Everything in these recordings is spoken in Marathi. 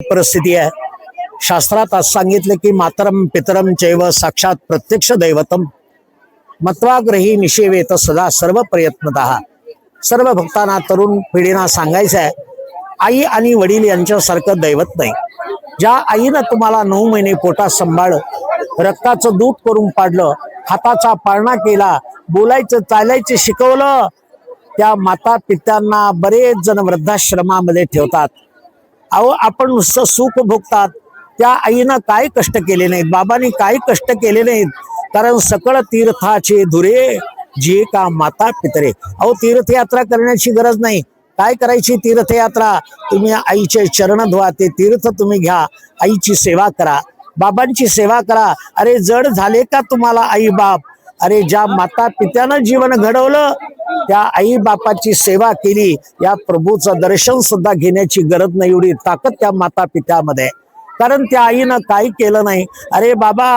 परिस्थिती आहे। शास्त्रात आज सांगितले की मातरम पितरम चैव साक्षात प्रत्यक्ष दैवतम मत्वाग्रही निषेवेत सदा सर्व प्रयत्नतः। सर्व भक्तांना तरुण पिढींना सांगायचं आहे, आई आणि वडील यांच्यासारखं दैवत नाही। ज्या आईनं तुम्हाला 9 महिने पोटात सांभाळलं, रक्ताचं दूध करून पाडलं, हाताचा पाळणा केला, बोलायचं चालायचं शिकवलं, त्या माता पित्यांना बरेच जण वृद्धाश्रमामध्ये ठेवतात। अहो आपण नुसतं सुख भोगतात, त्या आईनं काय कष्ट केले नाहीत, बाबांनी काय कष्ट केले नाहीत। कारण सकळ तीर्थाचे धुरे जे का माता पितरे। अहो तीर्थयात्रा करण्याची गरज नाही। काय करायची तीर्थयात्रा? तुम्ही आईचे चरण धुवा, ते तीर्थ तुम्ही घ्या, आईची सेवा करा, बाबांची सेवा करा। अरे जड झाले का तुम्हाला आई बाप? अरे ज्या माता पित्यानं जीवन घडवलं त्या आई बापाची सेवा केली, या प्रभूचं दर्शन सुद्धा घेण्याची गरज नाही, एवढी ताकद त्या माता पित्यामध्ये। कारण त्या आईनं काही केलं नाही। अरे बाबा,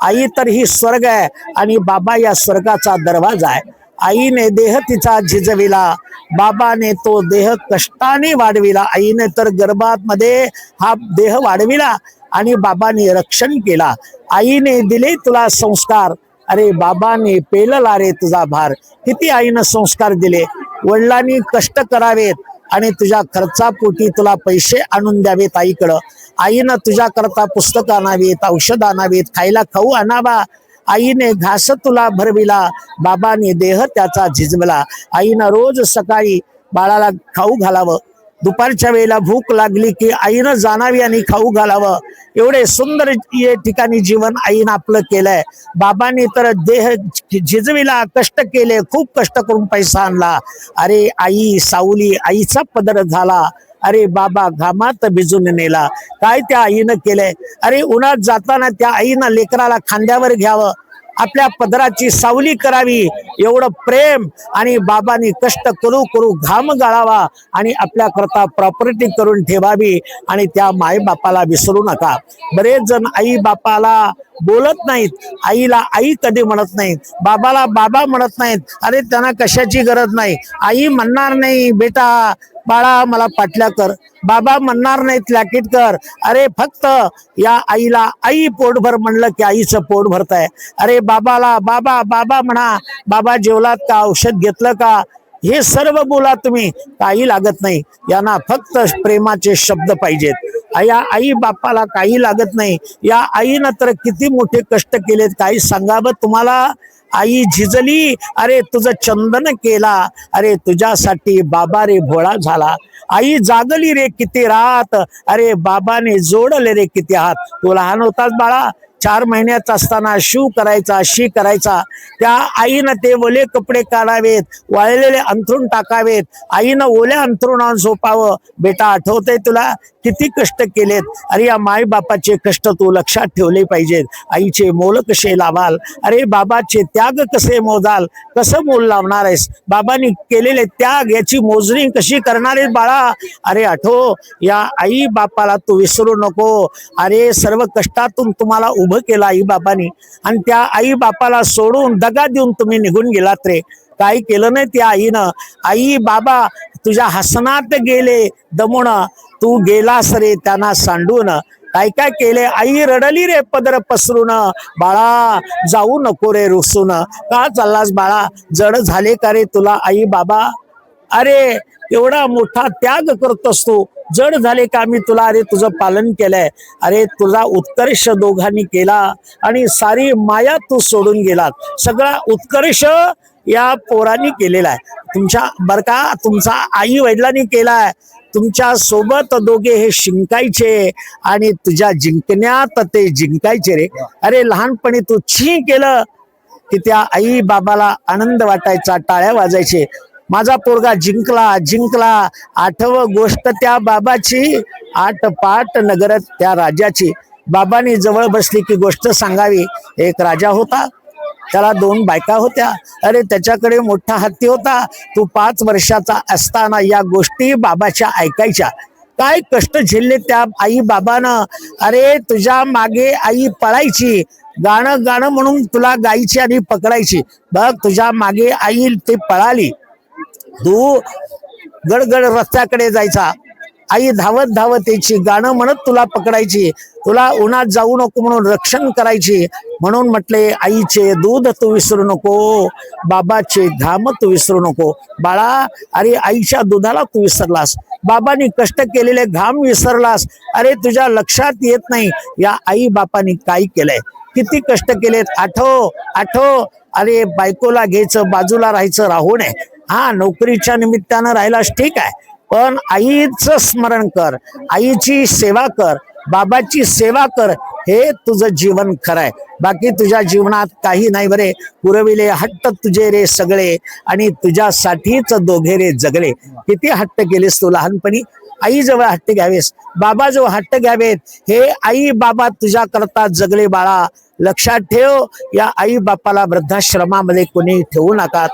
आई तर ही स्वर्ग आहे आणि बाबा या स्वर्गाचा दरवाजा आहे। आईने देह तिचा झिजविला, बाबाने तो देह कष्टाने वाढविला। आईने तर गर्भामध्ये हा देह वाढविला आणि बाबाने रक्षण केला। आईने दिले तुला संस्कार, अरे बाबाने पेलला रे तुझा भार। किती आईनं संस्कार दिले, वडिलांनी कष्ट करावेत आणि तुझ्या खर्चापोटी तुला पैसे आणून द्यावेत आईकडं। आईनं तुझ्या करता पुस्तक आणावीत, औषध आणावीत, खायला खाऊ आणावा। आईने घास तुला भरविला, बाबाने देह त्याचा झिजवला। आईनं रोज सकाळी बाळाला खाऊ घालावं, दुपारच्या वेळेला भूक लागली की आईनं जाणावी आणि खाऊ घालावं। एवढे सुंदर या ठिकाणी जीवन आईनं आपलं केलंय। बाबांनी तर देह झिजविला, कष्ट केले, खूप कष्ट करून पैसा आणला। अरे आई सावली, आईचा पदर झाला, अरे बाबा घामात भिजून नेला। काय त्या आईनं केलंय? अरे उन्हात जाताना त्या आईनं लेकराला खांद्यावर घ्यावं, आपल्या पदराची सावली करावी, एवढं प्रेम। आणि बाबांनी कष्ट करू करू घाम गाळावा आणि आपल्या करता प्रॉपर्टी करून ठेवावी आणि त्या माई बापाला विसरू नका। बरेच जण आई बापाला बोलत नाहीत, आईला आई कधी म्हणत नाहीत, बाबाला बाबा म्हणत नाहीत। अरे त्यांना कशाची गरज नाही। आई म्हणणार नाही बेटा बाळा मला पाटल्या कर, बाबा म्हणणार नाहीत लॅकेट कर। अरे फक्त या आईला आई पोटभर म्हणलं की आईचं पोट भरतंय। अरे बाबाला बाबा बाबा म्हणा, बाबा जेवलात का, औषध घेतलं का, हे सर्व बोला तुम्ही, काही लागत नाही। यांना फक्त प्रेमाचे शब्द पाहिजेत। या आई बापाला काही लागत नाही। या आईनं तर किती मोठे कष्ट केलेत, काही सांगावं तुम्हाला। आई झिजली, अरे तुझं चंदन केला, अरे तुझ्यासाठी बाबा रे भोळा झाला। आई जागली रे किती रात, अरे बाबाने जोडले रे किती हात। तू लहान होतास बाळा, 4 महिन्याचा असताना शू करायचा, शी करायचा, त्या आईनं ते ओले कपडे काढावेत, वाळलेले अंथरूण टाकावेत, आईनं ओल्या अंथरुणावर झोपावं। बेटा आठवतंय तुला किती कष्ट केलेत? अरे या माय बापाचे कष्ट तू लक्षात ठेवले पाहिजेत। आईचे मोल कसे लावाल, अरे बाबाचे त्याग कसे मोजाल, कसं मोल लावणार आहेस? बाबांनी केलेले त्याग याची मोजणी कशी करणार आहेस बाळा? अरे आठव, या आई बापाला तू विसरू नको। अरे सर्व कष्टातून तुम्हाला उभं केलं आई बाबांनी आणि त्या आई बापाला सोडून दगा देऊन तुम्ही निघून गेलात रे। काय केलं नाही त्या आईनं? आई बाबा तुझ्या हसनात गेले दमून, तू गेलास रे त्यांना सांडून। काय काय केले? आई रडली रे पदर पसरून, बाळा जाऊ नको रे रुसून। का चाललास बाळा, जड झाले का रे तुला आई बाबा? अरे एवढा मोठा त्याग करतोस तू, जड झाले का मी तुला? अरे तुझं पालन केलंय, अरे तुझा उत्कर्ष दोघांनी केला आणि सारी माया तू सोडून गेलात। सगळा उत्कर्ष या पोरांनी केलेला आहे तुमच्या, बर का, तुमचा आई वडिलांनी केलाय। तुमच्या सोबत दोघे हे शिंकायचे आणि तुझ्या जिंकण्यात ते जिंकायचे रे। अरे लहानपणी तू छी केलं की त्या आई बाबाला आनंद वाटायचा, टाळ्या वाजायचे, माझा पोरगा जिंकला जिंकला। आठव गोष्ट त्या बाबाची, 8 पाट नगर त्या राजाची। बाबांनी जवळ बसली की गोष्ट सांगावी। एक राजा होता, त्याला 2 बायका होत्या। अरे त्याच्याकडे मोठा हत्ती होता। तू 5 वर्षाचा असताना या गोष्टी बाबाच्या ऐकायच्या। काय कष्ट झेलले त्या आई बाबानं। अरे तुझ्या मागे आई पळायची, गाणं गाणं म्हणून तुला गायची आणि पकडायची। बघ तुझ्या मागे आई ते पळाली, तू गडगड रस्त्याकडे जायचा, आई धावत धावत यायची, गाणं म्हणत तुला पकडायची, तुला उन्हात जाऊ नको म्हणून रक्षण करायची. म्हणून म्हटले आईचे दूध तू विसरू नको, बाबाचे धाम तू विसरू नको. बाळा, अरे आईच्या दुधाला तू विसरलास, बाबांनी कष्ट केलेले घाम विसरलास. अरे तुझ्या लक्षात येत नाही या आई बापानी काय केलंय, किती कष्ट केलेत. आठव आठव. अरे बायकोला घ्यायचं, बाजूला राहायचं, राहू नये. हा, नोकरीच्या निमित्तानं राहिलास ठीक आहे, पण आईचं स्मरण कर, आईची सेवा कर, बाबाची सेवा कर. हे तुझं जीवन खरंय. बाकी तुझ्या जीवनात काही नाही बरे. पुरविले हट्ट तुझे रे सगळे, आणि तुझ्यासाठीच दोघे रे जगले. किती हट्ट केलेस तू लहानपणी. आई जवळ हट्ट घ्यावेस, बाबा जवळ हट्ट घ्यावेत. हे आई बाबा तुझ्या करता जगले बाळा. लक्षात ठेव, या आई बापाला वृद्धाश्रमामध्ये कोणी ठेवू नका.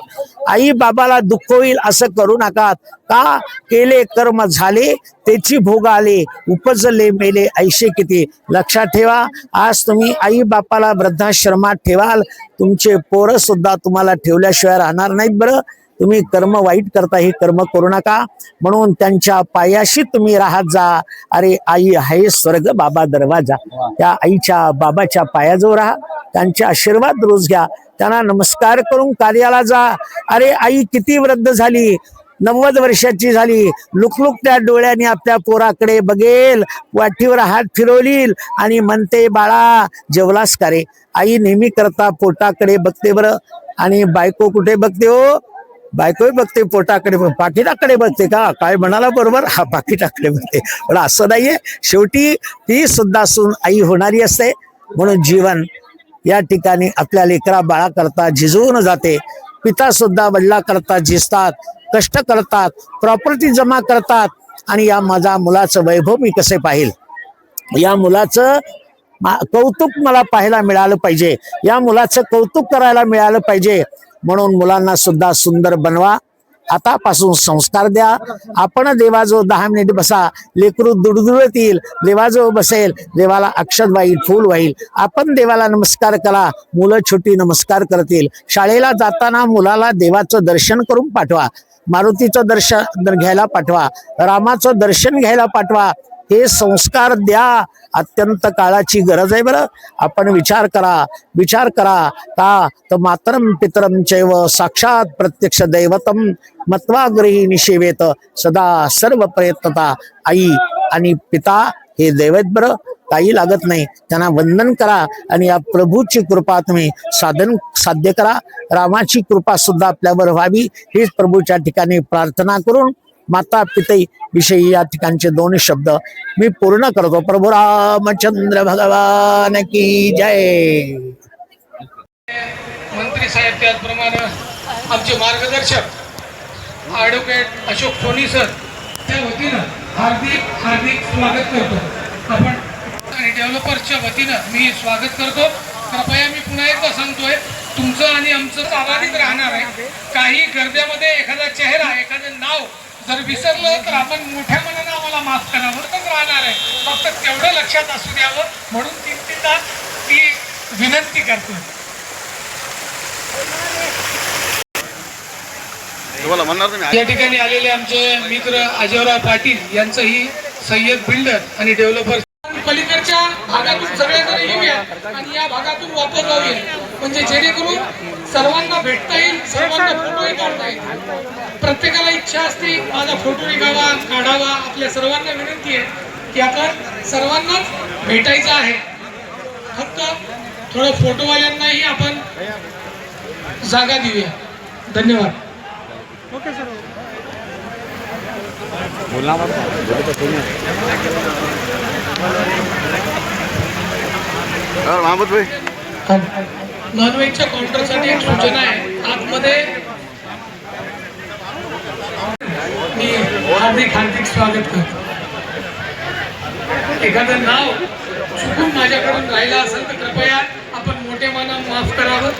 आई बाबाला दुःख होईल असं करू नका. का केले कर्म झाले त्याची भोग आले, उपजले मेले ऐशे किती. लक्षात ठेवा, आज तुम्ही आई बापाला वृद्धाश्रमात ठेवाल, तुमचे पोरं सुद्धा तुम्हाला ठेवल्याशिवाय राहणार नाहीत. बरं, तुम्ही कर्म वाईट करता, हे कर्म करू नका. म्हणून त्यांच्या पायाशी तुम्ही राहत जा. अरे आई आहे स्वर्ग बाबा दरवाजा. त्या आईच्या बाबाच्या पायाजवळ राहा, त्यांचे आशीर्वाद रोज घ्या, त्यांना नमस्कार करून कार्याला जा. अरे आई किती वृद्ध झाली, 90 वर्षाची झाली, लुकलुकत्या डोळ्याने आपल्या पोराकडे बघेल, वाटीवर हात फिरवलील आणि म्हणते बाळा जेवलास का रे. आई नेहमी करता पोटाकडे बघते बरं, आणि बायको कुठे बघते हो, बायकोही बघते पोटाकडे, पाकिटाकडे बघते का. काय म्हणाला बरोबर, हा पाकिटाकडे बघते. पण असं नाहीये, शेवटी ती सुद्धा सून आई होणारी असते. म्हणून जीवन या ठिकाणी आपल्या लेकरा बाळा करता झिजवून जाते. पिता सुद्धा वडिला करता झिजतात, कष्ट करतात, प्रॉपर्टी जमा करतात. आणि या माझ्या मुलाचं वैभव मी कसे पाहिल, या मुलाचं कौतुक मला पाहायला मिळालं पाहिजे, या मुलाचं कौतुक करायला मिळालं पाहिजे. म्हणून मुलांना सुद्धा सुंदर बनवा. आतापासून संस्कार द्या. आपण देवाजवळ 10 मिनिट बसा, लेकरू दुडदुडत येईल, देवाजवळ बसेल, देवाला अक्षत वाईल, फूल वाईल. आपण देवाला नमस्कार करा, मुलं छोटी नमस्कार करतील. शाळेला जाताना मुलाला देवाचं दर्शन करून पाठवा, मारुतीचं दर्शन घ्यायला पाठवा, रामाचं दर्शन घ्यायला पाठवा. हे संस्कार द्या. अत्यंत काळाची गरज आहे बरं. आपण विचार करा का तर मातरम पितरम चैव साक्षात प्रत्यक्ष दैवतम मत्वा गृही निषेवेत सदा सर्व प्रयत्नता. आई आणि पिता हे दैवत बरं, काही लागत नाही. त्यांना वंदन करा आणि या प्रभूची कृपा तुम्ही साध्य करा. रामाची कृपा सुद्धा आपल्यावर व्हावी हीच प्रभूच्या ठिकाणी प्रार्थना करून माता पिते विषयी या ठिकाणचे 2 शब्द मी पूर्ण करतो. प्रभू रामचंद्र भगवान की जय. मंत्री साहेब, त्याचप्रमाणे आमचे मार्गदर्शक ॲडव्होकेट अशोक सोनी सर, त्या वतीनं हार्दिक स्वागत करतो. आपण आणि डेव्हलपर्सच्या वतीनं मी स्वागत करतो. कृपया मी पुन्हा एकदा सांगतोय, तुमचं आणि आमचं आभारीत राहणार आहे. काही गर्द्यामध्ये एखादा चेहरा, एखादं नाव जर विसरलं तर आपण मोठ्या मनानं आम्हाला माफ करावं राहणार आहे. फक्त तेवढं लक्षात असू द्यावं म्हणून किंचितदा ती विनंती करतो. या ठिकाणी आलेले आमचे मित्र अजयराव पाटील यांचंही सय्यद बिल्डर आणि डेव्हलपर पलीकडच्या भागातून सगळेजण येऊया आणि या भागातून वापस जाऊया, म्हणजे जेणेकरून सर्वांना भेटता येईल, सर्वांना फोटोही काढता येईल. प्रत्येकाला इच्छा असते माझा फोटो काढावा. आपल्या सर्वांना विनंती आहे की आपण सर्वांनाच भेटायचं आहे. फक्त थोडं फोटोवाल्यांनाही आपण जागा देऊया. धन्यवाद. Okay sir. महमूद भाई, नॉनव्हेजच्या काउंटरसाठी एक सूचना आहे. आतमध्ये मी हार्दिक स्वागत करतो. एखादं नाव चुकून माझ्याकडून राहिलं असेल तर कृपया आपण मोठे मनानं माफ करावं.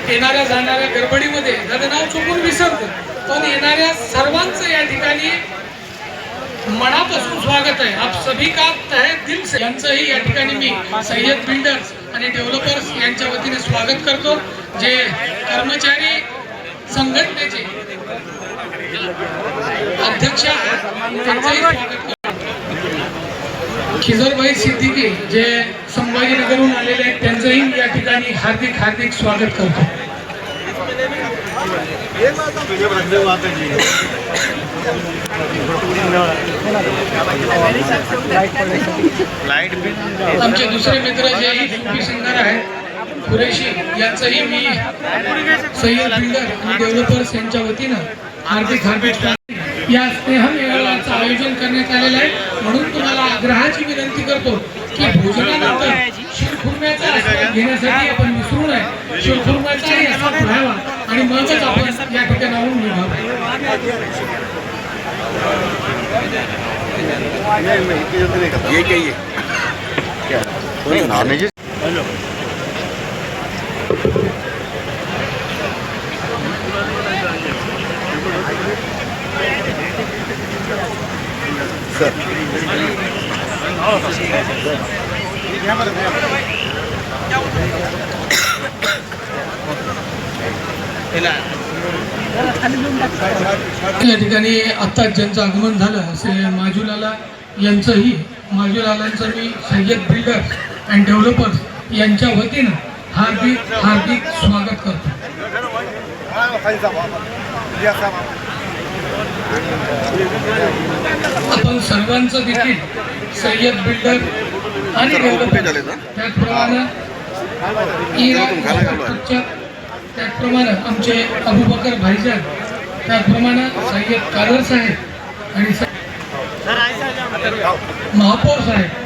येणाऱ्या जाणाऱ्या गडबडीमध्ये एखादं नाव चुकून विसरतो, पण येणाऱ्या सर्वांचं या ठिकाणी मनापासून स्वागत आहे. आप सभी का तहे दिल से यांचंही या ठिकाणी मी सय्यद बिल्डर्स आणि डेव्हलपर्स यांच्या वतीने स्वागत करतो. जे कर्मचारी संघटनेचे अध्यक्ष त्यांचंही स्वागत करतो. खिजरभाई सिद्दीकी जे संभाजीनगरहून आलेले आहेत त्यांचंही या ठिकाणी हार्दिक हार्दिक स्वागत करतो. आमचे दुसरे मित्र जे सुफी सिंगर आहेत कुरेशी यांचंही मी सय्यद बिल्डर आणि डेव्हलपर्स यांच्या वतीनं हार्दिक हार्दिक या स्नेहमेळाव्याचं आयोजन करण्यात आलेलं आहे. म्हणून तुम्हाला आग्रहाची विनंती करतो की भोजनानंतर शिरखुर्म्याचा आस्वाद घेण्यासाठी आपण विसरू नये. शिरखुर्म्याचाही आस्वाद घ्यावा आणि मगच आपण या ठिकाणाहून निघावं. ये क्या ये क्या नॉन वेज या ठिकाणी आता ज्यांचं आगमन झालं असे माजुलाला यांचंही माजुलालांचं मी सय्यद बिल्डर अँड डेव्हलपर्स यांच्या वतीनं हार्दिक हार्दिक स्वागत करतो. आपण सर्वांचं देखील सय्यद बिल्डर आणि डेव्हलपर्स त्याचप्रमाणे त्याचप्रमाणे आमचे अबुबकर भाईजान त्याचप्रमाणे सय्यद कादर साहेब आणि महापौर साहेब